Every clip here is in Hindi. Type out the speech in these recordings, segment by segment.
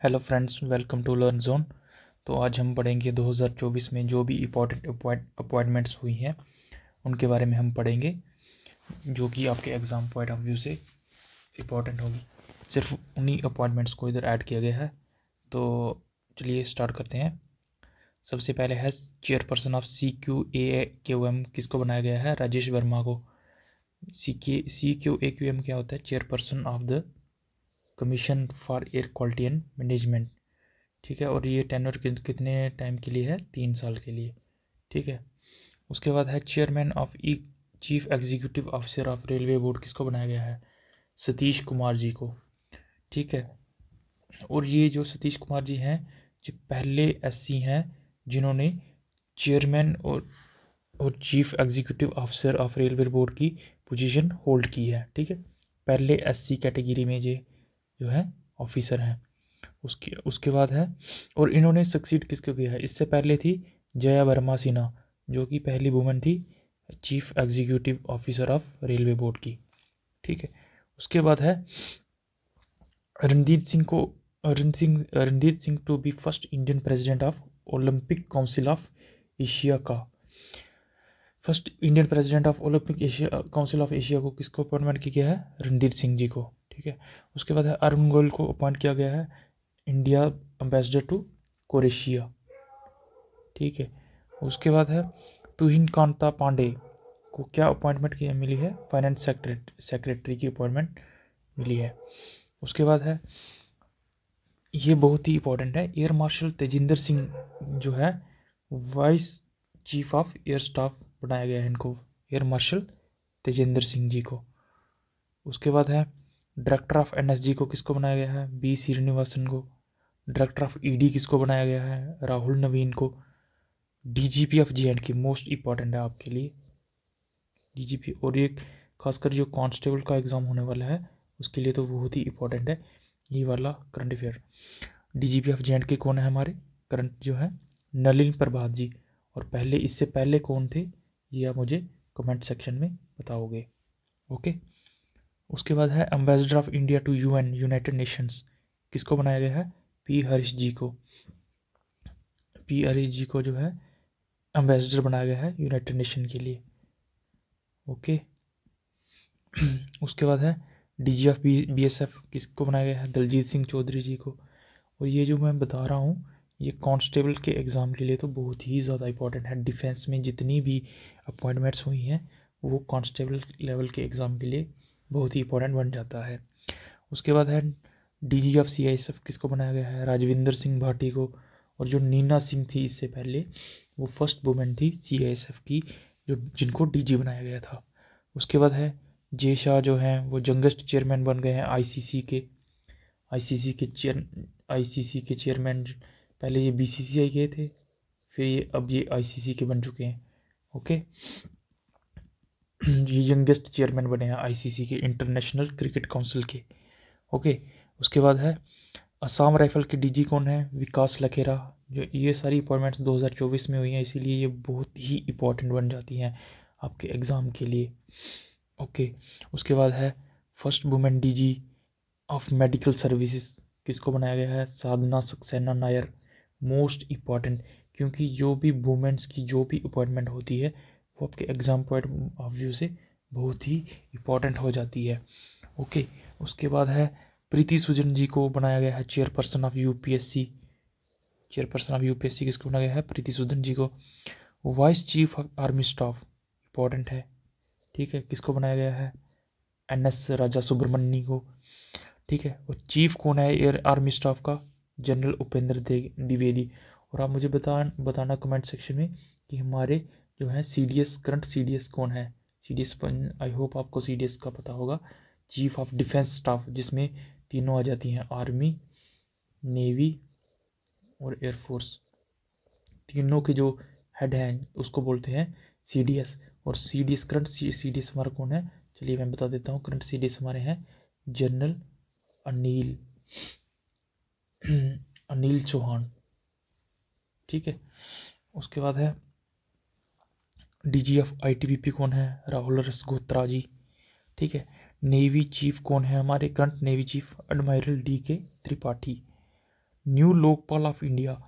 Hello friends, welcome to Learn Zone. तो आज हम पढ़ेंगे 2024 में जो भी इम्पोर्टेंट अपॉइंटमेंट्स हुई हैं उनके बारे में हम पढ़ेंगे, जो कि आपके एग्ज़ाम पॉइंट ऑफ व्यू से इम्पोर्टेंट होगी। सिर्फ उन्हीं अपॉइंटमेंट्स को इधर ऐड किया गया है। तो चलिए स्टार्ट करते हैं। सबसे पहले है चेयरपर्सन ऑफ CQAQM, किसको बनाया गया है? राजेश वर्मा को। CQAQM क्या होता है? Chairperson of the commission for air quality and management. ठीक है, और ये टेन्योर कितने टाइम के लिए है? 3 साल के लिए। ठीक है, उसके बाद है chairman of E chief executive officer of Railway board, किसको बनाया गया है? सतीश कुमार जी को। ठीक है, और ये जो सतीश कुमार जी हैं, जो पहले SC हैं जिन्होंने चेयरमैन और chief executive officer of Railway Board की पोजीशन होल्ड की है। ठीक है, पहले SC कैटेगरी में ये जो है ऑफिसर हैं। उसके बाद है, और इन्होंने सक्सीड किसको किया है? इससे पहले थी जया वर्मा सिन्हा, जो कि पहली वुमन थी chief executive officer of Railway Board की। ठीक है, उसके बाद है Randhir Singh to be first Indian president of Olympic Council of Asia का। First Indian president of Olympic Asia Council of Asia को किसको अपॉइंटमेंट किया गया है? रणधीर सिंह जी को। ठीक है, उसके बाद है अरुण गोयल को अपॉइंट किया गया है इंडिया एम्बेसडर टू क्रोएशिया। ठीक है, उसके बाद है तुहिन कांता पांडे को क्या अपॉइंटमेंट की मिली है? फाइनेंस सेक्रेटरी की अपॉइंटमेंट मिली है। उसके बाद है, ये बहुत ही इंपॉर्टेंट है, एयर मार्शल तेजिंदर सिंह जो है vice chief of air staff बनाया गया है इनको, एयर मार्शल तेजिंदर सिंह जी को। उसके बाद है डायरेक्टर ऑफ NSG को किसको बनाया गया है? B श्रीनिवासन को। डायरेक्टर ऑफ ED किसको बनाया गया है? राहुल नवीन को। DGP of J&K most important है आपके लिए, DGP। और ये खासकर जो कांस्टेबल का एग्ज़ाम होने वाला है उसके लिए तो बहुत ही इंपॉर्टेंट है ये वाला current affair. DGP of J&K कौन है हमारे करंट जो है? नलिन प्रभात जी। और पहले, इससे पहले कौन थे ये आप मुझे कमेंट सेक्शन में बताओगे। ओके, उसके बाद है ambassador of India to UN United Nations, किसको बनाया गया है? P हरीश जी को। P हरीश जी को जो है एम्बेसडर बनाया गया है यूनाइटेड नेशन के लिए। ओके, उसके बाद है DG ऑफ BSF, किसको बनाया गया है? दलजीत सिंह चौधरी जी को। और ये जो मैं बता रहा हूँ ये कांस्टेबल के एग्ज़ाम के लिए तो बहुत ही ज़्यादा इंपॉर्टेंट है। डिफेंस में जितनी भी अपॉइंटमेंट्स हुई हैं वो कांस्टेबल लेवल के एग्ज़ाम के लिए बहुत ही इंपॉर्टेंट बन जाता है। उसके बाद है DG ऑफ CISF, किसको बनाया गया है? राजविंदर सिंह भाटी को। और जो नीना सिंह थी इससे पहले, वो फर्स्ट वुमेन थी CISF की जो जिनको DG बनाया गया था। उसके बाद है जे शाह जो हैं वो यंगेस्ट चेयरमैन बन गए हैं ICC के चेयरमैन। पहले ये BCCI के थे, फिर ये अब ये ICC के बन चुके हैं। ओके, ये यंगेस्ट चेयरमैन बने हैं ICC के, इंटरनेशनल क्रिकेट काउंसिल के। ओके, उसके बाद है असम राइफल के DG कौन है? विकास लखेरा। जो ये सारी अपॉइंटमेंट्स 2024 में हुई हैं, इसीलिए ये बहुत ही इंपॉर्टेंट बन जाती हैं आपके एग्ज़ाम के लिए। ओके, उसके बाद है first women DG of medical services, किसको बनाया गया है? साधना सक्सेना नायर। मोस्ट इम्पॉर्टेंट, क्योंकि जो भी वुमेन्स की जो भी अपॉइंटमेंट होती है वो आपके एग्ज़ाम पॉइंट ऑफ व्यू से बहुत ही इम्पॉर्टेंट हो जाती है। ओके, उसके बाद है प्रीति सुजन जी को बनाया गया है chairperson of UPSC। Chairperson of UPSC किसको बनाया गया है? प्रीति सुदन जी को। Vice chief of army staff important है। ठीक है, किसको बनाया गया है? NS राजा सुब्रमण्य को। ठीक है, और चीफ कौन है एयर आर्मी स्टाफ का? जनरल उपेंद्र द्विवेदी। और आप मुझे बताना कमेंट सेक्शन में कि हमारे जो है CDS करंट CDS कौन है? CDS, आई होप आपको CDS का पता होगा, चीफ ऑफ डिफेंस स्टाफ, जिसमें तीनों आ जाती हैं, आर्मी, नेवी और एयरफोर्स। तीनों के जो हेड हैं उसको बोलते हैं CDS। और CDS करंट CDS हमारा कौन है? चलिए मैं बता देता हूँ। करंट CDS हमारे हैं जनरल अनिल अनिल चौहान। ठीक है, उसके बाद है DG ऑफ ITBP कौन है? राहुल रसगोत्रा जी। ठीक है, नेवी चीफ कौन है हमारे? Current navy chief admiral DK Tripathi. New Lokpal of India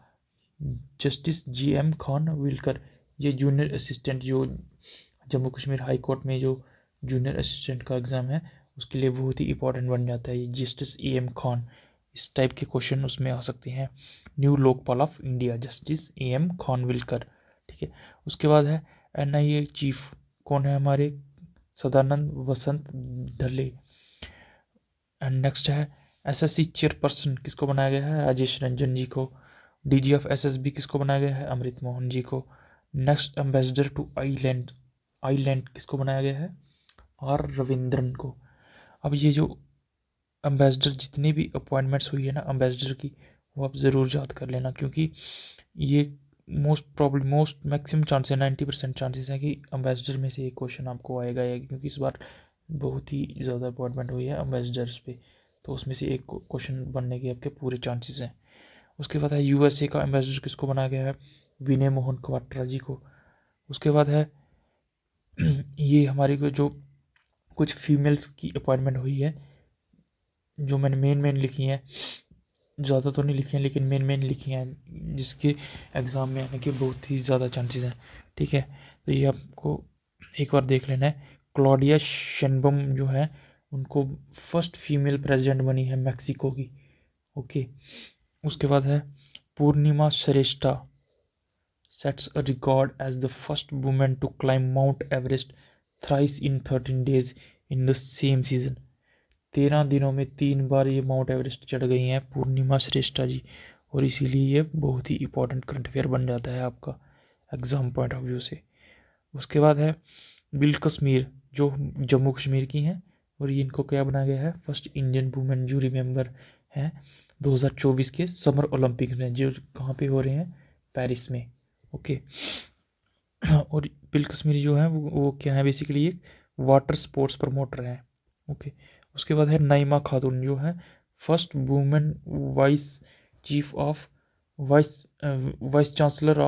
justice GM Khanwilkar, ये जूनियर असिस्टेंट जो जम्मू कश्मीर हाई कोर्ट में जो जूनियर असिस्टेंट का एग्ज़ाम है उसके लिए बहुत ही इंपॉर्टेंट बन जाता है ये जस्टिस AM खान। इस टाइप के क्वेश्चन उसमें आ सकते हैं। New Lokpal of India justice AM Khanwilkar, ठीक है। उसके बाद है NIA चीफ, कौन है हमारे, सदानंद वसंत ढले। एंड नेक्स्ट है SSC चेयरपर्सन, किसको बनाया गया है, राजेश रंजन जी को। DG ऑफ SSB किसको बनाया गया है, अमृत मोहन जी को। नेक्स्ट एम्बेसडर टू आईलैंड किसको बनाया गया है, R रविंद्रन को। अब ये जो एम्बेसडर जितनी भी अपॉइंटमेंट्स हुई है ना एम्बेसडर की, वो आप ज़रूर याद कर लेना, क्योंकि ये मोस्ट मैक्सिमम चांस है, 90% चांसेस हैं कि एम्बेसडर में से एक क्वेश्चन आपको आएगा, क्योंकि इस बार बहुत ही ज़्यादा अपॉइंटमेंट हुई है एम्बेसडर्स पे, तो उसमें से एक क्वेश्चन बनने के आपके पूरे चांसेस हैं। उसके बाद है USA का एम्बेसडर किसको बनाया गया है, विनय मोहन क्वाट्रा जी को। उसके बाद है ये हमारी जो कुछ फीमेल्स की अपॉइंटमेंट हुई है, जो मैंने मेन लिखी हैं, ज़्यादा तो नहीं लिखी हैं लेकिन मेन लिखी हैं, जिसके एग्ज़ाम में आने के बहुत ही ज़्यादा चांसेस हैं, ठीक है। तो ये आपको एक बार देख लेना है। क्लॉडिया शेनबम जो है उनको फर्स्ट फीमेल प्रेसिडेंट बनी है मैक्सिको की, ओके। उसके बाद है पूर्णिमा श्रेष्ठा sets a record as the first woman to climb Mount Everest thrice in 13 days in the same season। 13 दिनों में 3 बार ये माउंट एवरेस्ट चढ़ गई हैं पूर्णिमा श्रेष्ठा जी, और इसीलिए ये बहुत ही इंपॉर्टेंट करंट अफेयर बन जाता है आपका एग्ज़ाम पॉइंट ऑफ व्यू से। उसके बाद है बिल कश्मीर, जो जम्मू कश्मीर की हैं, और ये इनको क्या बनाया गया है, first Indian women jury member हैं 2024 के समर ओलंपिक में, जो कहाँ पे हो रहे हैं, पेरिस में, ओके। और बिल कश्मीरी जो है वो क्या है, बेसिकली एक वाटर स्पोर्ट्स प्रमोटर है, ओके। उसके बाद है नाइमा खातून, जो है first women vice chief of vice chancellor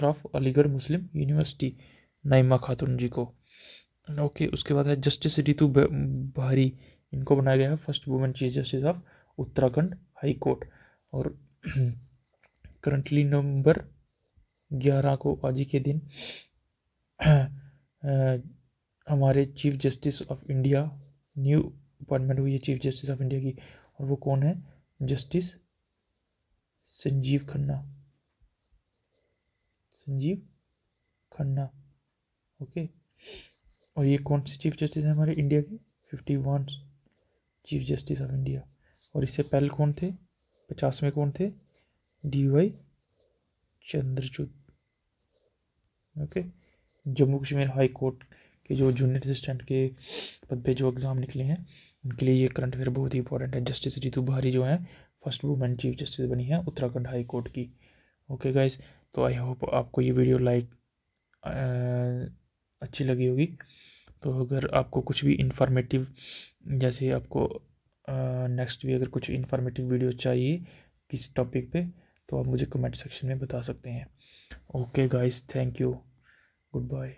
of Aligarh Muslim university, Naima खातून जी को, ओके। उसके बाद है जस्टिस रितु बहारी, इनको बनाया गया है first women chief justice of Uttarakhand high court. और करंटली नवंबर 11 को आज ही के दिन हमारे chief justice of India new appointment हुई है चीफ जस्टिस ऑफ इंडिया की, और वो कौन है, जस्टिस संजीव खन्ना, ओके। और ये कौन से चीफ जस्टिस हैं हमारे इंडिया के, 51 चीफ जस्टिस ऑफ इंडिया। और इससे पहले कौन थे, 50 में कौन थे, DY Chandrachud, okay. Jammu Kashmir high court के जो जूनियर असिस्टेंट के पद पे जो एग्ज़ाम निकले हैं उनके लिए ये करंट अफेयर बहुत ही इंपॉर्टेंट है। जस्टिस रितु बहारी जो है फर्स्ट वुमेन चीफ जस्टिस बनी है उत्तराखंड हाई कोर्ट की, ओके गाइस। तो आई होप आपको ये वीडियो अच्छी लगी होगी। तो अगर आपको कुछ भी इंफॉर्मेटिव, जैसे आपको नेक्स्ट भी अगर कुछ इंफॉर्मेटिव वीडियो चाहिए किसी टॉपिक पे, तो आप मुझे कमेंट सेक्शन में बता सकते हैं। Okay guys, thank you, good bye.